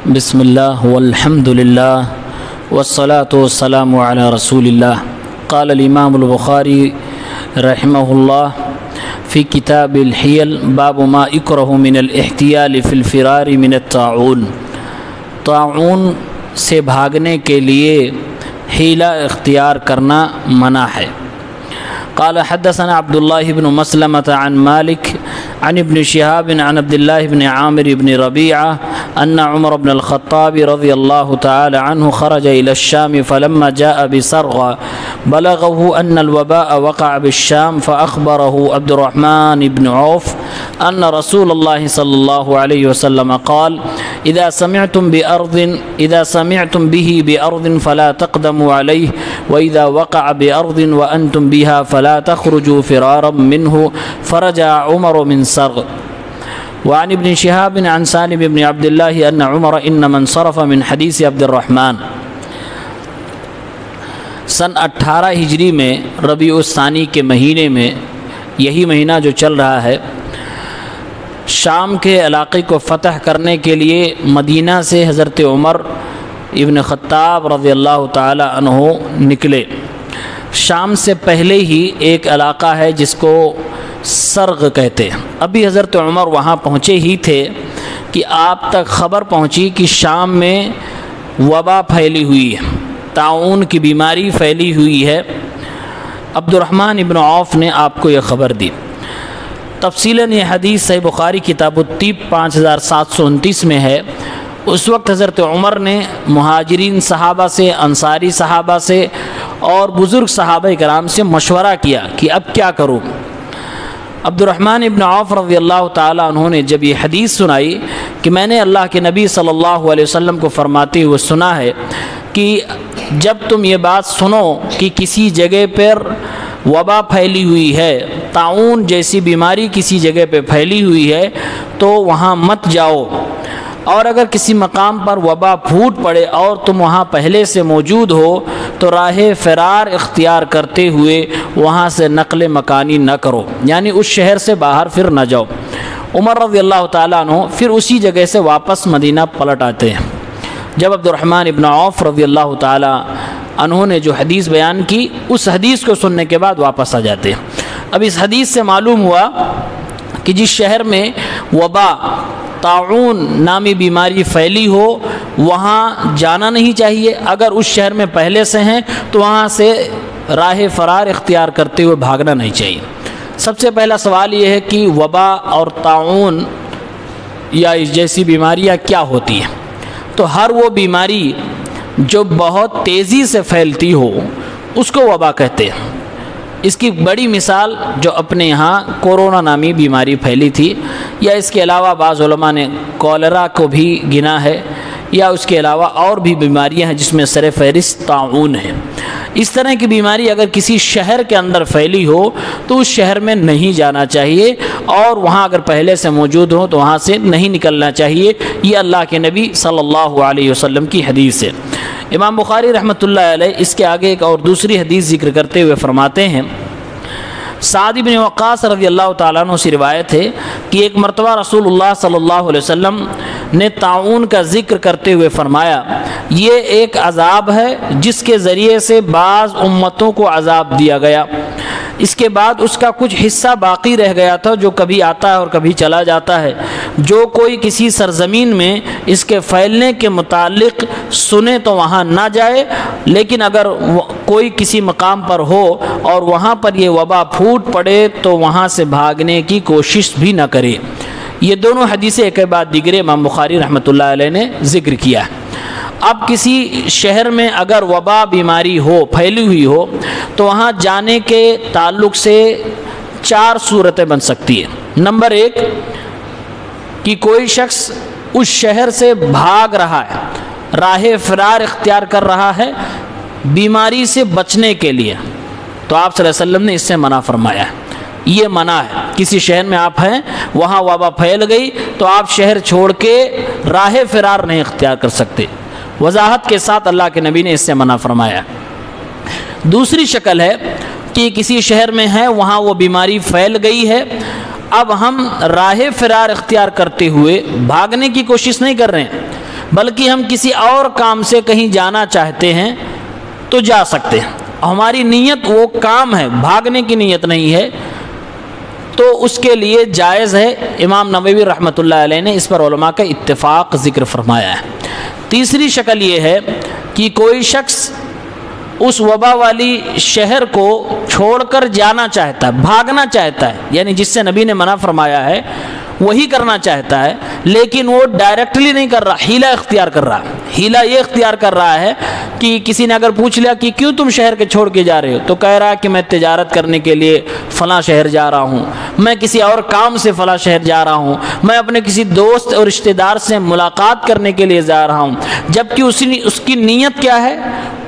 بسم اللہ والحمد للہ والصلاة والسلام علی رسول اللہ۔ قال الامام البخاری رحمہ اللہ فی کتاب الحیل باب ما اکرہ من الاحتیال فی الفرار من الطاعون، طاعون سے بھاگنے کے لیے حیلہ اختیار کرنا منع ہے۔ قال حدثنا عبد الله بن مسلمة عن مالك عن ابن شهاب عن عبد الله بن عامر بن ربيعة أن عمر بن الخطاب رضي الله تعالى عنه خرج إلى الشام فلما جاء بصرغة بلغه أن الوباء وقع بالشام فأخبره عبد الرحمن بن عوف أن رسول الله صلى الله عليه وسلم قال إذا سمعتم به بأرض فلا تقدموا عليه وإذا وقع بأرض وأنتم بها فلا تخرجوا فرارا منه فرجع عمر من صرغ۔ وعن ابن شهاب عن سالم بن عبد الله أن عمر إنما انصرف من حديث عبد الرحمن۔ سن 18 ہجری میں ربیع الثانی کے مہینے میں، یہی مہینہ جو چل رہا ہے، شام کے علاقے کو فتح کرنے کے لیے مدینہ سے حضرت عمر ابن خطاب رضی اللہ تعالی عنہ نکلے۔ شام سے پہلے ہی ایک علاقہ ہے جس کو سرغ کہتے ہیں۔ ابھی حضرت عمر وہاں پہنچے ہی تھے کہ آپ تک خبر پہنچی کہ شام میں وبا پھیلی ہوئی ہے، طاعون کی بیماری پھیلی ہوئی ہے۔ عبد الرحمن ابن عوف نے آپ کو یہ خبر دی۔ تفصیلاً یہ حدیث صحیح بخاری کتاب الطب 5729 میں ہے۔ اس وقت حضرت عمر نے مہاجرین صحابہ سے، انصاری صحابہ سے اور بزرگ صحابہ کرام سے مشورہ کیا کہ اب کیا کروں۔ عبد الرحمن ابن عوف رضی اللہ تعالیٰ عنہ نے جب یہ حدیث سنائی کہ میں نے اللہ کے نبی صلی اللہ علیہ وسلم کو فرماتے ہوئے سنا ہے کہ جب تم یہ بات سنو کہ کسی جگہ پر وبا پھیلی ہوئی ہے، طاعون جیسی بیماری کسی جگہ پہ پھیلی ہوئی ہے، تو وہاں مت جاؤ، اور اگر کسی مقام پر وبا پھوٹ پڑے اور تم وہاں پہلے سے موجود ہو تو راہ فرار اختیار کرتے ہوئے وہاں سے نقل مکانی نہ کرو، یعنی اس شہر سے باہر پھر نہ جاؤ۔ عمر رضی اللہ تعالیٰ عنہ پھر اسی جگہ سے واپس مدینہ پلٹ آتے ہیں۔ جب عبد الرحمن ابن عوف رضی اللہ تعالیٰ عنہ نے جو حدیث بیان کی، اس حدیث کو سننے کے بعد واپس آ جاتے ہیں۔ اب اس حدیث سے معلوم ہوا کہ جس شہر میں وبا، طاعون نامی بیماری پھیلی ہو، وہاں جانا نہیں چاہیے۔ اگر اس شہر میں پہلے سے ہیں تو وہاں سے راہ فرار اختیار کرتے ہوئے بھاگنا نہیں چاہیے۔ سب سے پہلا سوال یہ ہے کہ وبا اور طاعون یا اس جیسی بیماریاں کیا ہوتی ہیں؟ تو ہر وہ بیماری جو بہت تیزی سے پھیلتی ہو اس کو وبا کہتے ہیں۔ اس کی بڑی مثال جو اپنے یہاں کورونا نامی بیماری پھیلی تھی، یا اس کے علاوہ بعض علماء نے کولرا کو بھی گنا ہے، یا اس کے علاوہ اور بھی بیماریاں ہیں جس میں سر فہرست طاعون ہے۔ اس طرح کی بیماری اگر کسی شہر کے اندر پھیلی ہو تو اس شہر میں نہیں جانا چاہیے، اور وہاں اگر پہلے سے موجود ہو تو وہاں سے نہیں نکلنا چاہیے۔ یہ اللہ کے نبی صلی اللہ علیہ وسلم کی حدیث ہے۔ امام بخاری رحمۃ اللہ علیہ اس کے آگے ایک اور دوسری حدیث ذکر کرتے ہوئے فرماتے ہیں، سعد بن وقاص رضی اللہ تعالیٰ عنہ سے روایت ہے کہ ایک مرتبہ رسول اللہ صلی اللہ علیہ وسلم نے طاعون کا ذکر کرتے ہوئے فرمایا، یہ ایک عذاب ہے جس کے ذریعے سے بعض امتوں کو عذاب دیا گیا، اس کے بعد اس کا کچھ حصہ باقی رہ گیا تھا جو کبھی آتا ہے اور کبھی چلا جاتا ہے۔ جو کوئی کسی سرزمین میں اس کے پھیلنے کے متعلق سنے تو وہاں نہ جائے، لیکن اگر کوئی کسی مقام پر ہو اور وہاں پر یہ وبا پھوٹ پڑے تو وہاں سے بھاگنے کی کوشش بھی نہ کرے۔ یہ دونوں حدیثیں ایک کے بعد دیگر امام بخاری رحمۃ اللہ علیہ نے ذکر کیا ہے۔ اب کسی شہر میں اگر وبا بیماری ہو، پھیلی ہوئی ہو، تو وہاں جانے کے تعلق سے 4 صورتیں بن سکتی ہیں۔ نمبر 1 کہ کوئی شخص اس شہر سے بھاگ رہا ہے، راہ فرار اختیار کر رہا ہے بیماری سے بچنے کے لیے، تو آپ صلی اللہ علیہ وسلم نے اس سے منع فرمایا ہے۔ یہ منع ہے، کسی شہر میں آپ ہیں، وہاں وبا پھیل گئی تو آپ شہر چھوڑ کے راہ فرار نہیں اختیار کر سکتے۔ وضاحت کے ساتھ اللہ کے نبی نے اس سے منع فرمایا۔ دوسری شکل ہے کہ کسی شہر میں ہے، وہاں وہ بیماری پھیل گئی ہے، اب ہم راہ فرار اختیار کرتے ہوئے بھاگنے کی کوشش نہیں کر رہے ہیں، بلکہ ہم کسی اور کام سے کہیں جانا چاہتے ہیں تو جا سکتے ہیں، ہماری نیت وہ کام ہے، بھاگنے کی نیت نہیں ہے، تو اس کے لیے جائز ہے۔ امام نووی رحمۃ اللہ علیہ نے اس پر علماء کا اتفاق ذکر فرمایا ہے۔ تیسری شکل یہ ہے کہ کوئی شخص اس وبا والی شہر کو چھوڑ کر جانا چاہتا ہے، بھاگنا چاہتا ہے، یعنی جس سے نبی نے منع فرمایا ہے وہی کرنا چاہتا ہے، لیکن وہ ڈائریکٹلی نہیں کر رہا، ہیلا اختیار کر رہا ہے۔ ہیلا یہ اختیار کر رہا ہے کہ کسی نے اگر پوچھ لیا کہ کیوں تم شہر کے چھوڑ کے جا رہے ہو، تو کہہ رہا ہے کہ میں تجارت کرنے کے لیے فلاں شہر جا رہا ہوں، میں کسی اور کام سے فلاں شہر جا رہا ہوں، میں اپنے کسی دوست اور رشتہ دار سے ملاقات کرنے کے لیے جا رہا ہوں، جبکہ اس کی نیت کیا ہے؟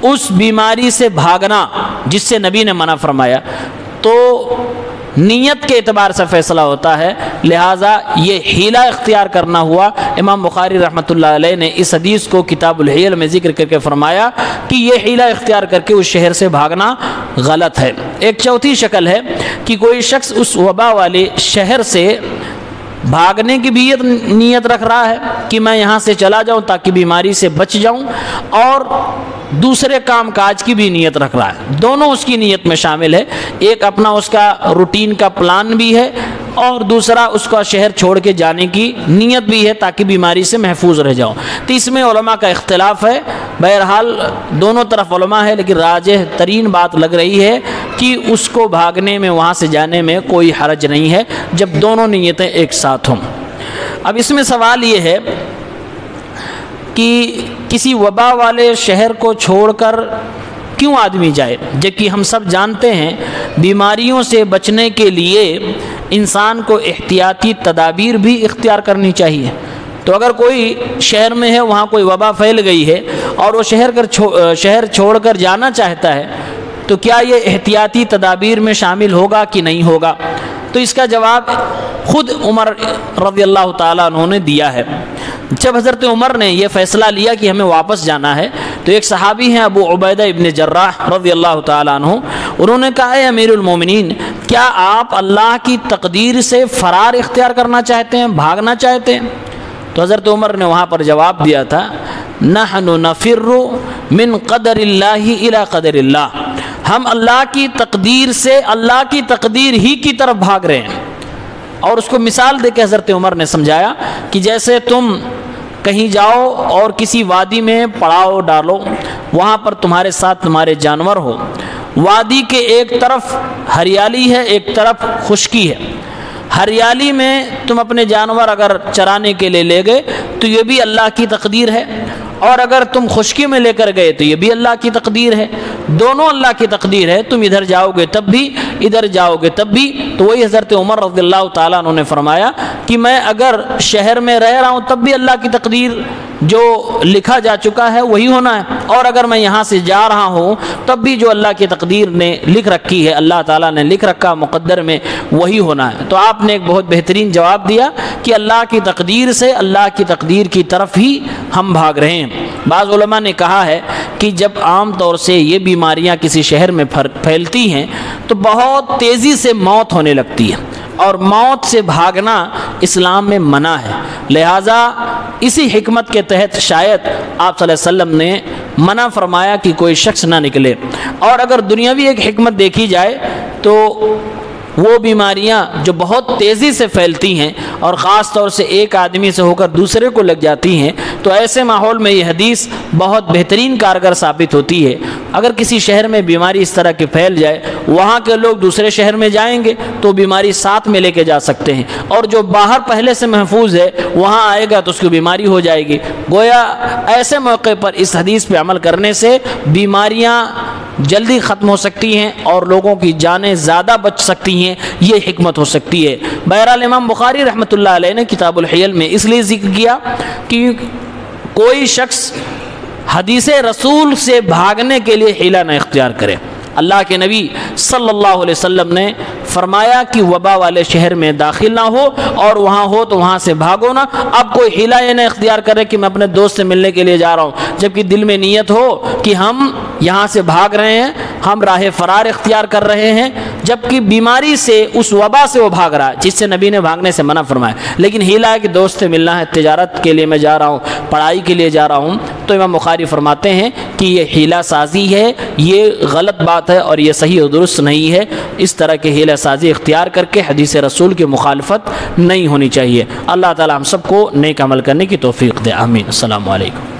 اس بیماری سے بھاگنا جس سے نبی نے منع فرمایا۔ تو نیت کے اعتبار سے فیصلہ ہوتا ہے، لہٰذا یہ حیلہ اختیار کرنا ہوا۔ امام بخاری رحمۃ اللہ علیہ نے اس حدیث کو کتاب الحیل میں ذکر کر کے فرمایا کہ یہ حیلہ اختیار کر کے اس شہر سے بھاگنا غلط ہے۔ ایک چوتھی شکل ہے کہ کوئی شخص اس وبا والے شہر سے بھاگنے کی بھی نیت رکھ رہا ہے کہ میں یہاں سے چلا جاؤں تاکہ بیماری سے بچ جاؤں، اور دوسرے کام کاج کی بھی نیت رکھ رہا ہے، دونوں اس کی نیت میں شامل ہے۔ ایک اپنا اس کا روٹین کا پلان بھی ہے، اور دوسرا اس کا شہر چھوڑ کے جانے کی نیت بھی ہے تاکہ بیماری سے محفوظ رہ جاؤں۔ تو اس میں علماء کا اختلاف ہے، بہرحال دونوں طرف علماء ہے، لیکن راجح ترین بات لگ رہی ہے کہ اس کو بھاگنے میں، وہاں سے جانے میں کوئی حرج نہیں ہے جب دونوں نیتیں ایک ساتھ ہوں۔ اب اس میں سوال یہ ہے کہ کسی وبا والے شہر کو چھوڑ کر کیوں آدمی جائے، جبکہ ہم سب جانتے ہیں بیماریوں سے بچنے کے لیے انسان کو احتیاطی تدابیر بھی اختیار کرنی چاہیے۔ تو اگر کوئی شہر میں ہے، وہاں کوئی وبا پھیل گئی ہے اور وہ شہر چھوڑ کر جانا چاہتا ہے، تو کیا یہ احتیاطی تدابیر میں شامل ہوگا کہ نہیں ہوگا؟ تو اس کا جواب خود عمر رضی اللہ تعالیٰ عنہ نے دیا ہے۔ جب حضرت عمر نے یہ فیصلہ لیا کہ ہمیں واپس جانا ہے، تو ایک صحابی ہیں ابو عبیدہ ابن جراح رضی اللہ تعالیٰ عنہ، انہوں نے کہا اے امیر المومنین، کیا آپ اللہ کی تقدیر سے فرار اختیار کرنا چاہتے ہیں، بھاگنا چاہتے ہیں؟ تو حضرت عمر نے وہاں پر جواب دیا تھا، نحن نفر من قدر اللہ الی قدر اللہ، ہم اللہ کی تقدیر سے اللہ کی تقدیر ہی کی طرف بھاگ رہے ہیں۔ اور اس کو مثال دے کے حضرت عمر نے سمجھایا کہ جیسے تم کہیں جاؤ اور کسی وادی میں پڑاؤ ڈالو، وہاں پر تمہارے ساتھ تمہارے جانور ہو، وادی کے ایک طرف ہریالی ہے، ایک طرف خشکی ہے، ہریالی میں تم اپنے جانور اگر چرانے کے لیے لے گئے تو یہ بھی اللہ کی تقدیر ہے، اور اگر تم خشکی میں لے کر گئے تو یہ بھی اللہ کی تقدیر ہے، دونوں اللہ کی تقدیر ہے، تم ادھر جاؤ گے تب بھی، ادھر جاؤ گے تب بھی۔ تو وہی حضرت عمر رضی اللہ تعالیٰ عنہ نے فرمایا کہ میں اگر شہر میں رہ رہا ہوں تب بھی اللہ کی تقدیر جو لکھا جا چکا ہے وہی ہونا ہے، اور اگر میں یہاں سے جا رہا ہوں تب بھی جو اللہ کی تقدیر نے لکھ رکھی ہے، اللہ تعالیٰ نے لکھ رکھا مقدر میں، وہی ہونا ہے۔ تو آپ نے ایک بہت بہترین جواب دیا کہ اللہ کی تقدیر سے، اللہ کی تقدیر کی طرف ہی ہم بھاگ رہے ہیں۔ بعض علماء نے کہا ہے کہ جب عام طور سے یہ بیماریاں کسی شہر میں پھیلتی ہیں تو بہت تیزی سے موت ہونے لگتی ہے، اور موت سے بھاگنا اسلام میں منع ہے، لہٰذا اسی حکمت کے تحت شاید آپ صلی اللہ علیہ وسلم نے منع فرمایا کہ کوئی شخص نہ نکلے۔ اور اگر دنیاوی ایک حکمت دیکھی جائے تو وہ بیماریاں جو بہت تیزی سے پھیلتی ہیں اور خاص طور سے ایک آدمی سے ہو کر دوسرے کو لگ جاتی ہیں، تو ایسے ماحول میں یہ حدیث بہت بہترین کارگر ثابت ہوتی ہے۔ اگر کسی شہر میں بیماری اس طرح کی پھیل جائے، وہاں کے لوگ دوسرے شہر میں جائیں گے تو بیماری ساتھ میں لے کے جا سکتے ہیں، اور جو باہر پہلے سے محفوظ ہے وہاں آئے گا تو اس کو بیماری ہو جائے گی۔ گویا ایسے موقع پر اس حدیث پہ عمل کرنے سے بیماریاں جلدی ختم ہو سکتی ہیں اور لوگوں کی جانیں زیادہ بچ سکتی ہیں، یہ حکمت ہو سکتی ہے۔ بہرحال امام بخاری رحمۃ اللہ علیہ نے کتاب الحیل میں اس لیے ذکر کیا کہ کوئی شخص حدیث رسول سے بھاگنے کے لیے حیلہ نہ اختیار کرے۔ اللہ کے نبی صلی اللہ علیہ وسلم نے فرمایا کہ وبا والے شہر میں داخل نہ ہو، اور وہاں ہو تو وہاں سے بھاگو نہ۔ اب کوئی حیلہ یہ نہ اختیار کرے کہ میں اپنے دوست سے ملنے کے لیے جا رہا ہوں، جبکہ دل میں نیت ہو کہ ہم یہاں سے بھاگ رہے ہیں، ہم راہ فرار اختیار کر رہے ہیں، جبکہ بیماری سے اس وبا سے وہ بھاگ رہا ہے جس سے نبی نے بھاگنے سے منع فرمایا، لیکن ہیلا ہے کہ دوست سے ملنا ہے، تجارت کے لیے میں جا رہا ہوں، پڑھائی کے لیے جا رہا ہوں، تو امام بخاری فرماتے ہیں کہ یہ ہیلا سازی ہے، یہ غلط بات ہے اور یہ صحیح و درست نہیں ہے۔ اس طرح کے ہیلا سازی اختیار کر کے حدیث رسول کی مخالفت نہیں ہونی چاہیے۔ اللہ تعالی ہم سب کو نیک عمل کرنے کی توفیق دے، آمین۔ السلام علیکم۔